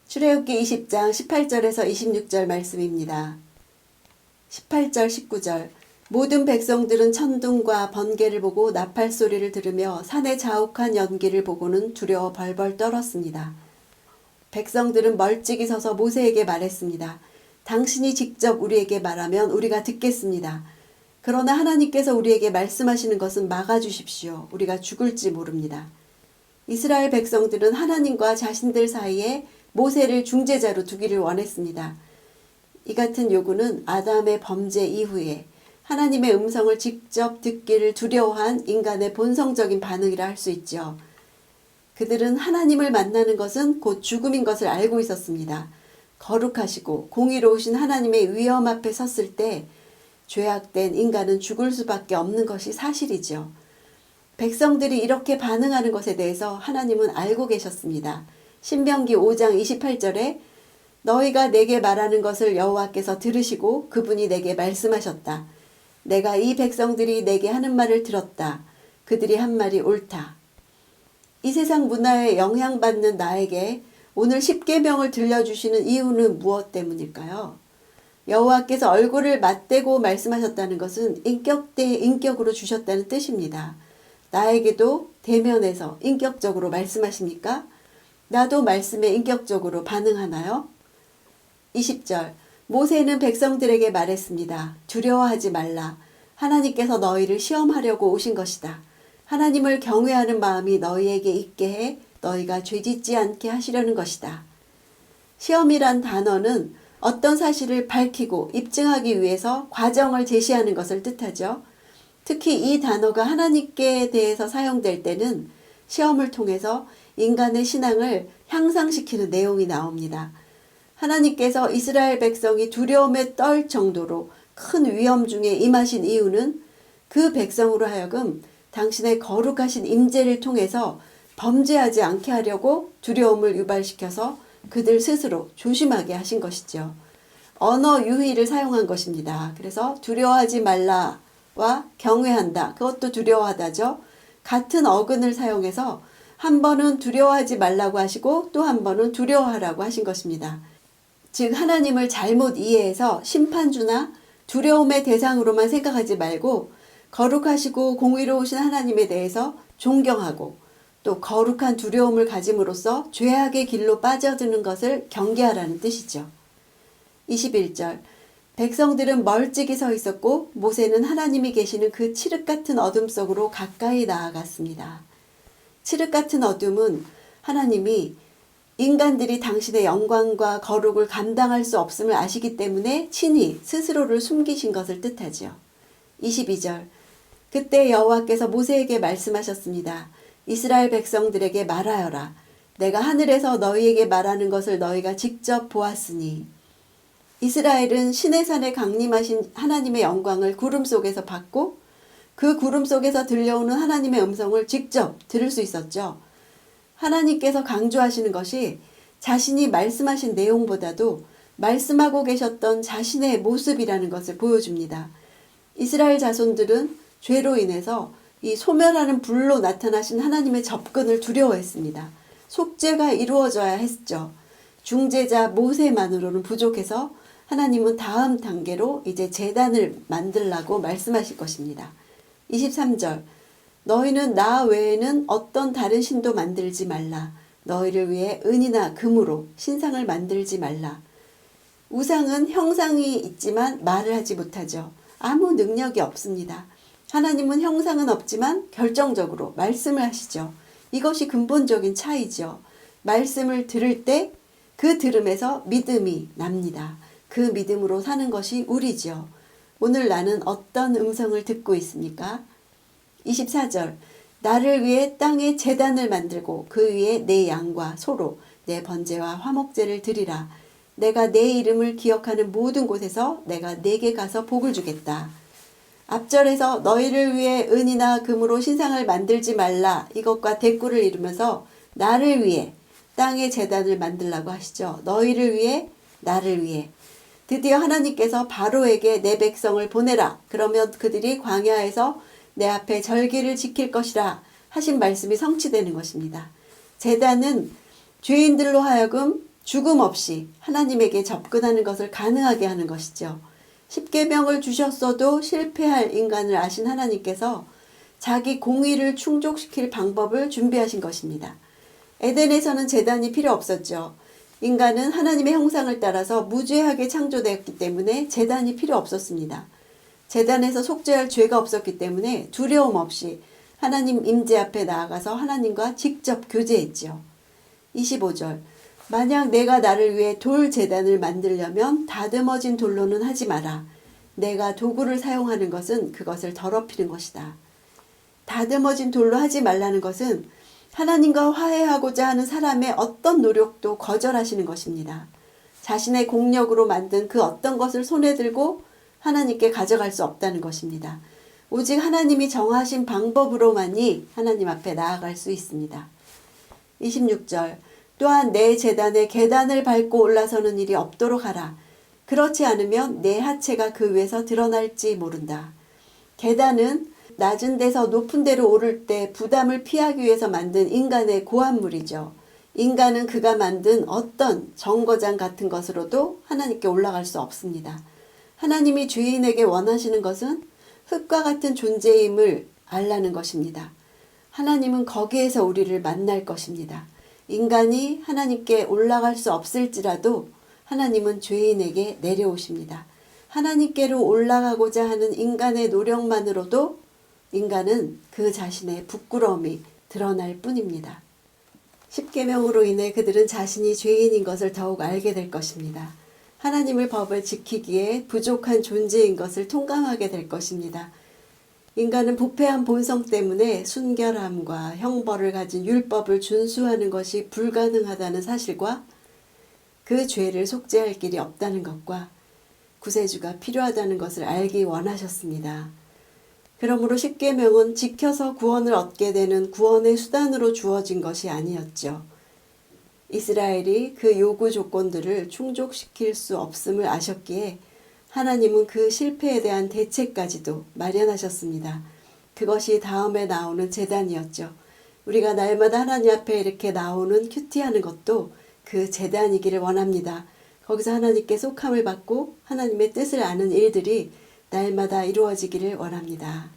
출애굽기 20장 18절에서 26절 말씀입니다. 18절 19절 모든 백성들은 천둥과 번개를 보고 나팔 소리를 들으며 산의 자욱한 연기를 보고는 두려워 벌벌 떨었습니다. 백성들은 멀찍이 서서 모세에게 말했습니다. 당신이 직접 우리에게 말하면 우리가 듣겠습니다. 그러나 하나님께서 우리에게 말씀하시는 것은 막아주십시오. 우리가 죽을지 모릅니다. 이스라엘 백성들은 하나님과 자신들 사이에 모세를 중재자로 두기를 원했습니다. 이 같은 요구는 아담의 범죄 이후에 하나님의 음성을 직접 듣기를 두려워한 인간의 본성적인 반응이라 할 수 있죠. 그들은 하나님을 만나는 것은 곧 죽음인 것을 알고 있었습니다. 거룩하시고 공의로우신 하나님의 위엄 앞에 섰을 때 죄악된 인간은 죽을 수밖에 없는 것이 사실이죠. 백성들이 이렇게 반응하는 것에 대해서 하나님은 알고 계셨습니다. 신명기 5장 28절에 너희가 내게 말하는 것을 여호와께서 들으시고 그분이 내게 말씀하셨다. 내가 이 백성들이 내게 하는 말을 들었다. 그들이 한 말이 옳다. 이 세상 문화에 영향받는 나에게 오늘 십계명을 들려주시는 이유는 무엇 때문일까요? 여호와께서 얼굴을 맞대고 말씀하셨다는 것은 인격 대 인격으로 주셨다는 뜻입니다. 나에게도 대면해서 인격적으로 말씀하십니까? 나도 말씀에 인격적으로 반응하나요? 20절 모세는 백성들에게 말했습니다. 두려워하지 말라. 하나님께서 너희를 시험하려고 오신 것이다. 하나님을 경외하는 마음이 너희에게 있게 해 너희가 죄짓지 않게 하시려는 것이다. 시험이란 단어는 어떤 사실을 밝히고 입증하기 위해서 과정을 제시하는 것을 뜻하죠. 특히 이 단어가 하나님께 대해서 사용될 때는 시험을 통해서 인간의 신앙을 향상시키는 내용이 나옵니다. 하나님께서 이스라엘 백성이 두려움에 떨 정도로 큰 위험 중에 임하신 이유는 그 백성으로 하여금 당신의 거룩하신 임재를 통해서 범죄하지 않게 하려고 두려움을 유발시켜서 그들 스스로 조심하게 하신 것이죠. 언어 유희를 사용한 것입니다. 그래서 두려워하지 말라와 경외한다. 그것도 두려워하다죠. 같은 어근을 사용해서 한 번은 두려워하지 말라고 하시고 또 한 번은 두려워하라고 하신 것입니다. 즉 하나님을 잘못 이해해서 심판주나 두려움의 대상으로만 생각하지 말고 거룩하시고 공의로우신 하나님에 대해서 존경하고 또 거룩한 두려움을 가짐으로써 죄악의 길로 빠져드는 것을 경계하라는 뜻이죠. 21절 백성들은 멀찍이 서 있었고 모세는 하나님이 계시는 그 칠흑 같은 어둠 속으로 가까이 나아갔습니다. 칠흑 같은 어둠은 하나님이 인간들이 당신의 영광과 거룩을 감당할 수 없음을 아시기 때문에 친히 스스로를 숨기신 것을 뜻하죠. 22절 그때 여호와께서 모세에게 말씀하셨습니다. 이스라엘 백성들에게 말하여라. 내가 하늘에서 너희에게 말하는 것을 너희가 직접 보았으니 이스라엘은 시내산에 강림하신 하나님의 영광을 구름 속에서 받고 그 구름 속에서 들려오는 하나님의 음성을 직접 들을 수 있었죠. 하나님께서 강조하시는 것이 자신이 말씀하신 내용보다도 말씀하고 계셨던 자신의 모습이라는 것을 보여줍니다. 이스라엘 자손들은 죄로 인해서 이 소멸하는 불로 나타나신 하나님의 접근을 두려워했습니다. 속죄가 이루어져야 했죠. 중재자 모세만으로는 부족해서 하나님은 다음 단계로 이제 제단을 만들라고 말씀하실 것입니다. 23절 너희는 나 외에는 어떤 다른 신도 만들지 말라. 너희를 위해 은이나 금으로 신상을 만들지 말라. 우상은 형상이 있지만 말을 하지 못하죠. 아무 능력이 없습니다. 하나님은 형상은 없지만 결정적으로 말씀을 하시죠. 이것이 근본적인 차이죠. 말씀을 들을 때 그 들음에서 믿음이 납니다. 그 믿음으로 사는 것이 우리죠. 오늘 나는 어떤 음성을 듣고 있습니까? 24절 나를 위해 땅에 제단을 만들고 그 위에 내 양과 소로 내 번제와 화목제를 드리라. 내가 내 이름을 기억하는 모든 곳에서 내가 내게 가서 복을 주겠다. 앞절에서 너희를 위해 은이나 금으로 신상을 만들지 말라 이것과 대꾸를 이루면서 나를 위해 땅에 제단을 만들라고 하시죠. 너희를 위해 나를 위해 드디어 하나님께서 바로에게 내 백성을 보내라. 그러면 그들이 광야에서 내 앞에 절기를 지킬 것이라 하신 말씀이 성취되는 것입니다. 제단은 죄인들로 하여금 죽음 없이 하나님에게 접근하는 것을 가능하게 하는 것이죠. 십계명을 주셨어도 실패할 인간을 아신 하나님께서 자기 공의를 충족시킬 방법을 준비하신 것입니다. 에덴에서는 제단이 필요 없었죠. 인간은 하나님의 형상을 따라서 무죄하게 창조되었기 때문에 제단이 필요 없었습니다. 제단에서 속죄할 죄가 없었기 때문에 두려움 없이 하나님 임재 앞에 나아가서 하나님과 직접 교제했죠. 25절 만약 내가 나를 위해 돌 제단을 만들려면 다듬어진 돌로는 하지 마라. 내가 도구를 사용하는 것은 그것을 더럽히는 것이다. 다듬어진 돌로 하지 말라는 것은 하나님과 화해하고자 하는 사람의 어떤 노력도 거절하시는 것입니다. 자신의 공력으로 만든 그 어떤 것을 손에 들고 하나님께 가져갈 수 없다는 것입니다. 오직 하나님이 정하신 방법으로만이 하나님 앞에 나아갈 수 있습니다. 26절 또한 내 제단에 계단을 밟고 올라서는 일이 없도록 하라. 그렇지 않으면 내 하체가 그 위에서 드러날지 모른다. 계단은 낮은 데서 높은 데로 오를 때 부담을 피하기 위해서 만든 인간의 고안물이죠. 인간은 그가 만든 어떤 정거장 같은 것으로도 하나님께 올라갈 수 없습니다. 하나님이 죄인에게 원하시는 것은 흙과 같은 존재임을 알라는 것입니다. 하나님은 거기에서 우리를 만날 것입니다. 인간이 하나님께 올라갈 수 없을지라도 하나님은 죄인에게 내려오십니다. 하나님께로 올라가고자 하는 인간의 노력만으로도 인간은 그 자신의 부끄러움이 드러날 뿐입니다. 십계명으로 인해 그들은 자신이 죄인인 것을 더욱 알게 될 것입니다. 하나님의 법을 지키기에 부족한 존재인 것을 통감하게 될 것입니다. 인간은 부패한 본성 때문에 순결함과 형벌을 가진 율법을 준수하는 것이 불가능하다는 사실과 그 죄를 속죄할 길이 없다는 것과 구세주가 필요하다는 것을 알기 원하셨습니다. 그러므로 십계명은 지켜서 구원을 얻게 되는 구원의 수단으로 주어진 것이 아니었죠. 이스라엘이 그 요구 조건들을 충족시킬 수 없음을 아셨기에 하나님은 그 실패에 대한 대책까지도 마련하셨습니다. 그것이 다음에 나오는 제단이었죠. 우리가 날마다 하나님 앞에 이렇게 나오는 큐티하는 것도 그 제단이기를 원합니다. 거기서 하나님께 속함을 받고 하나님의 뜻을 아는 일들이 날마다 이루어지기를 원합니다.